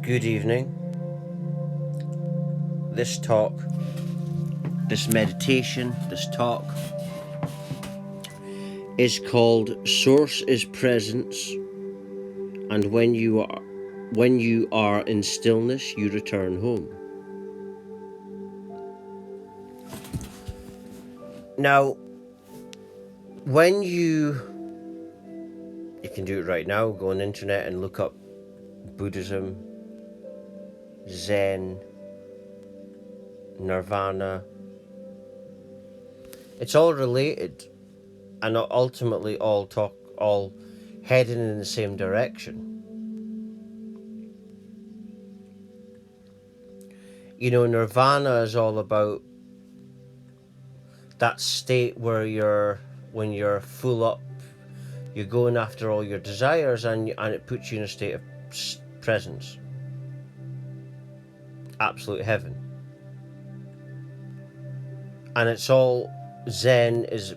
Good evening. This talk, this meditation, this talk is called Source is Presence, and when you are in stillness, you return home. Now, when you can do it right now, go on the internet and look up Buddhism, Zen, Nirvana. It's all related and ultimately all heading in the same direction. You know, Nirvana is all about that state where when you're full up, you're going after all your desires, and it puts you in a state of presence, absolute heaven. And it's all Zen is,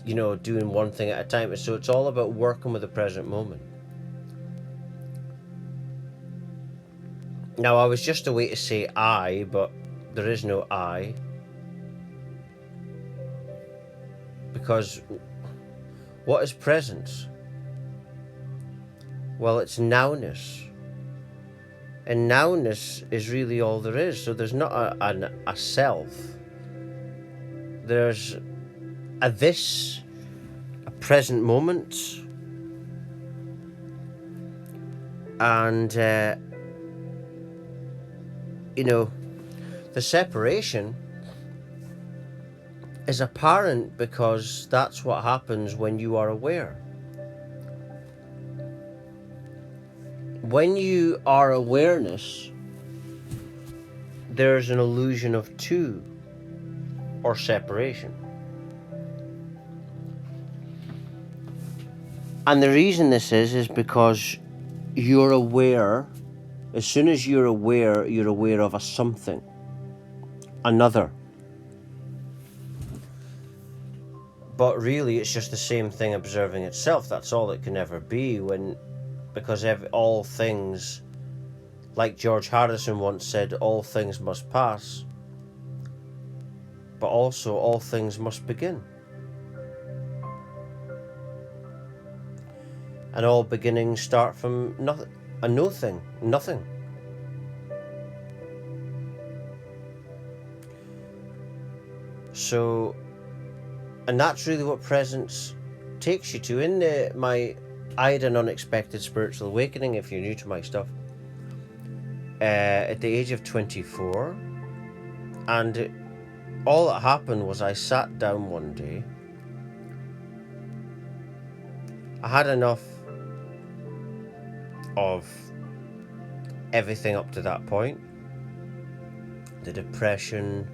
you know, doing one thing at a time. So it's all about working with the present moment. Now, I was just a way to say I, but there is no I, because what is presence? Well, it's nowness. And nowness is really all there is. So there's not a self. There's a this, a present moment, and you know, the separation is apparent because that's what happens when you are aware. When you are awareness, there's an illusion of two or separation. And the reason this is because you're aware. As soon as you're aware of a something, another. But really, it's just the same thing observing itself. That's all it can ever be, because all things, like George Harrison once said, all things must pass, but also all things must begin. And all beginnings start from nothing. A nothing. So, and that's really what presence takes you to. I had an unexpected spiritual awakening, if you're new to my stuff, at the age of 24. And all that happened was I sat down one day. I had enough of everything up to that point, the depression,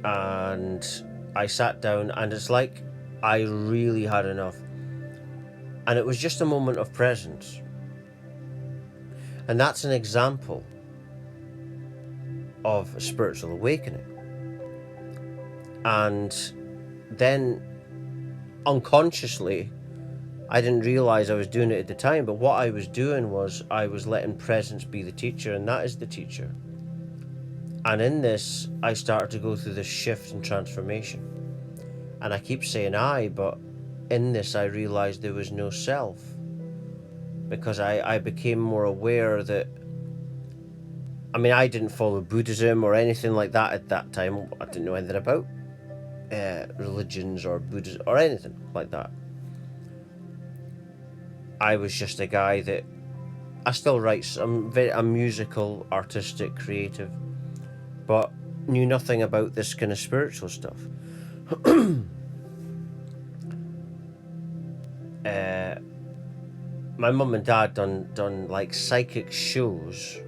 and I sat down, and it's like I really had enough, and it was just a moment of presence. And that's an example of a spiritual awakening. And then unconsciously, I didn't realize I was doing it at the time, but what I was doing was I was letting presence be the teacher, and that is the teacher. And in this, I started to go through this shift and transformation. And I keep saying I, but in this I realized there was no self, because I became more aware that, I mean, I didn't follow Buddhism or anything like that at that time. I didn't know anything about religions or Buddhism or anything like that. I was just a guy that, I still write, I'm musical, artistic, creative, but knew nothing about this kind of spiritual stuff. My mum and dad done like psychic shows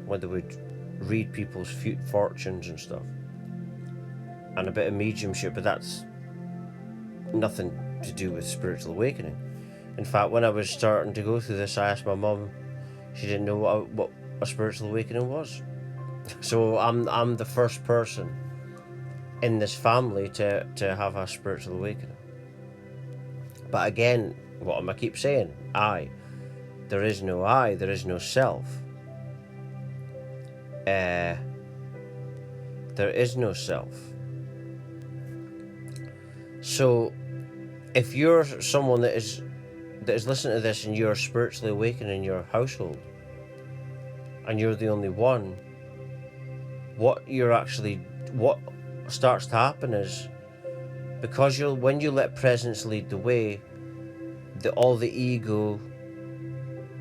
where they would read people's fortunes and stuff, and a bit of mediumship, but that's nothing to do with spiritual awakening. In fact, when I was starting to go through this, I asked my mum. She didn't know what a spiritual awakening was. So I'm the first person in this family to have a spiritual awakening. But again, what am I keep saying? I. There is no I, there is no self. There is no self. So if you're someone that is listening to this and you're spiritually awakened in your household and you're the only one, what starts to happen is, because when you let presence lead the way, all the ego,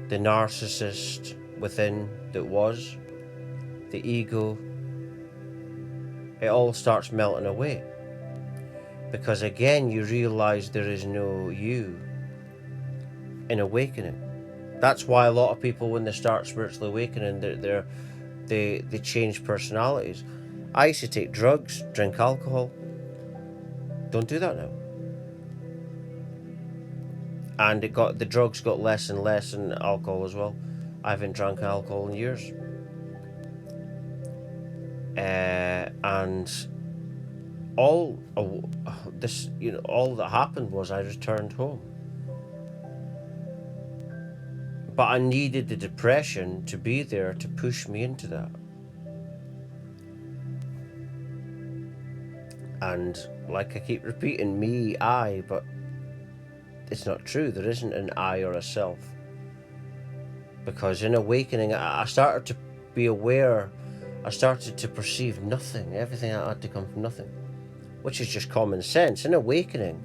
the narcissist within that was the ego, it all starts melting away, because again you realize there is no you in awakening. That's why a lot of people, when they start spiritually awakening, they change personalities. I used to take drugs, drink alcohol. Don't do that now. And the drugs got less and less, and alcohol as well. I haven't drank alcohol in years. And all this, all that happened was I returned home. But I needed the depression to be there to push me into that. And like I keep repeating, me, I, but it's not true. There isn't an I or a self. Because in awakening, I started to be aware. I started to perceive nothing. Everything had to come from nothing, which is just common sense. In awakening,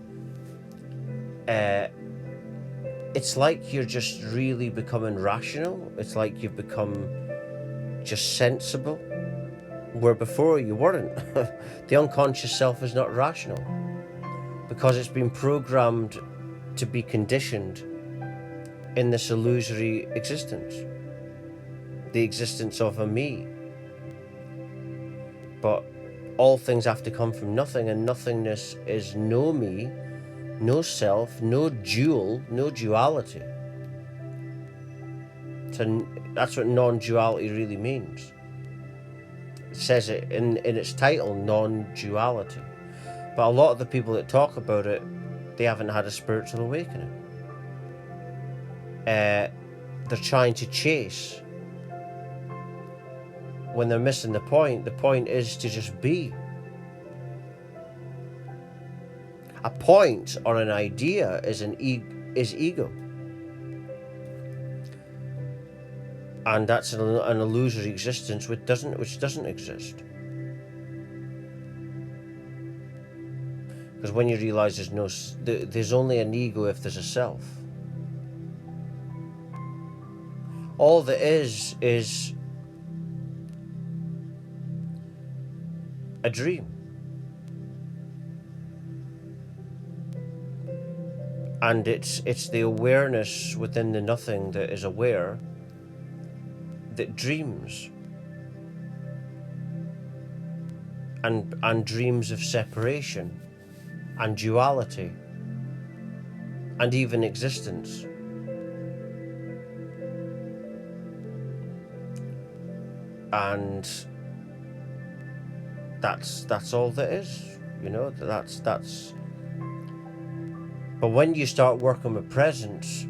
it's like you're just really becoming rational. It's like you've become just sensible, where before you weren't. The unconscious self is not rational because it's been programmed to be conditioned in this illusory existence, the existence of a me. But all things have to come from nothing, and nothingness is no me, no self, no duality. So that's what non-duality really means. It says it in its title, non-duality. But a lot of the people that talk about it, they haven't had a spiritual awakening. They're trying to chase when they're missing the point. The point is to just be. A point or an idea is ego, and that's an illusory existence which doesn't exist. Because when you realize there's only an ego if there's a self. All there is a dream. And it's the awareness within the nothing that is aware that dreams. And dreams of separation and duality and even existence. And that's all that is, that's but when you start working with presence,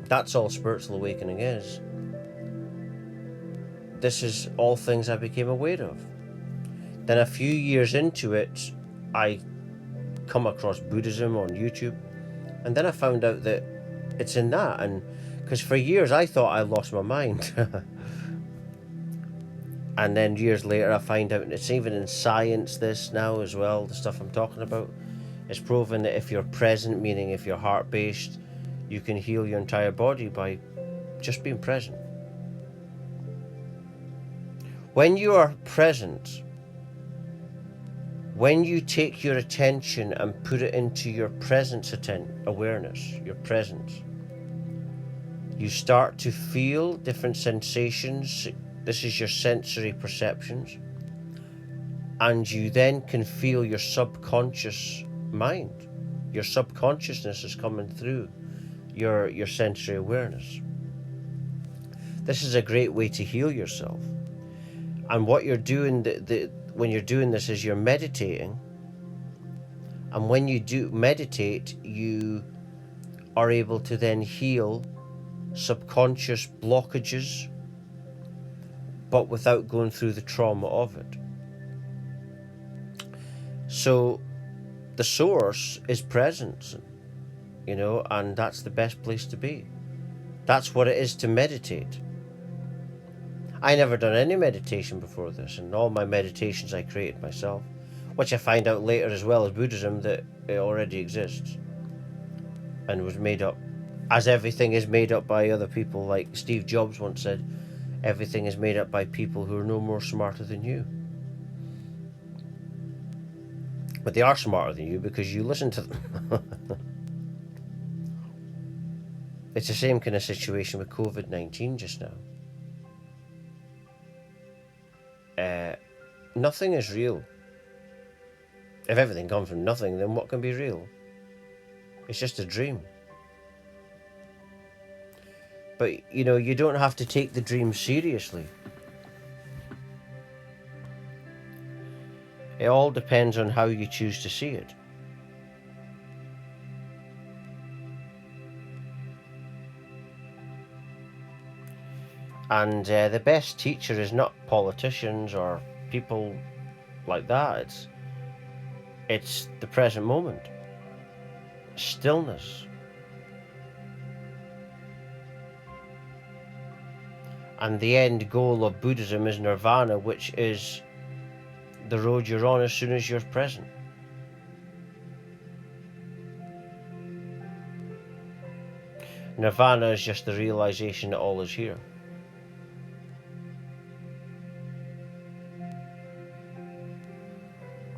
that's all spiritual awakening is. This is all things I became aware of. Then a few years into it, I come across Buddhism on YouTube, and then I found out that it's in that, and because for years I thought I lost my mind. And then years later I find out it's even in science this now as well, the stuff I'm talking about. It's proven that if you're present, meaning if you're heart-based, you can heal your entire body by just being present. When you are present, when you take your attention and put it into your presence awareness, your presence, you start to feel different sensations. This is your sensory perceptions. And you then can feel your subconscious mind. Your subconsciousness is coming through your sensory awareness. This is a great way to heal yourself. And what you're doing, when you're doing this is you're meditating, and when you do meditate, you are able to then heal subconscious blockages, but without going through the trauma of it. So the source is presence, and that's the best place to be. That's what it is to meditate. I never done any meditation before this, and all my meditations I created myself, which I find out later as well as Buddhism that it already exists and was made up, as everything is made up by other people. Like Steve Jobs once said, everything is made up by people who are no more smarter than you. But they are smarter than you because you listen to them. It's the same kind of situation with COVID-19 just now. Nothing is real. If everything comes from nothing, then what can be real? It's just a dream. But, you don't have to take the dream seriously. It all depends on how you choose to see it. And the best teacher is not politicians or people like that. It's the present moment. Stillness. And the end goal of Buddhism is nirvana, which is the road you're on as soon as you're present. Nirvana is just the realization that all is here.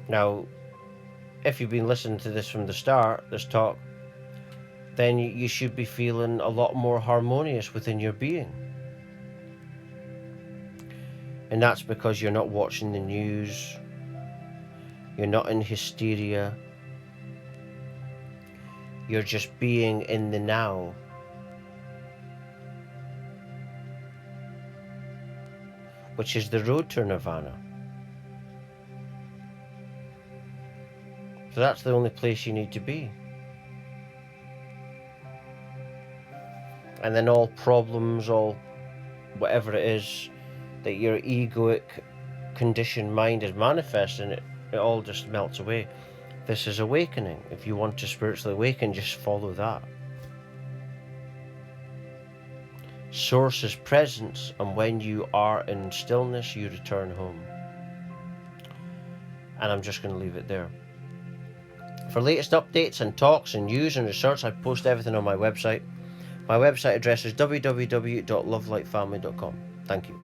Now, if you've been listening to this from the start, this talk, then you should be feeling a lot more harmonious within your being. And that's because you're not watching the news, you're not in hysteria, you're just being in the now. Which is the road to nirvana. So that's the only place you need to be. And then all problems, all whatever it is that your egoic conditioned mind is manifesting, it all just melts away. This is awakening. If you want to spiritually awaken, just follow that. Source is presence, and when you are in stillness, you return home. And I'm just going to leave it there. For latest updates and talks and news and research, I post everything on my website. My website address is www.lovelightfamily.com. Thank you.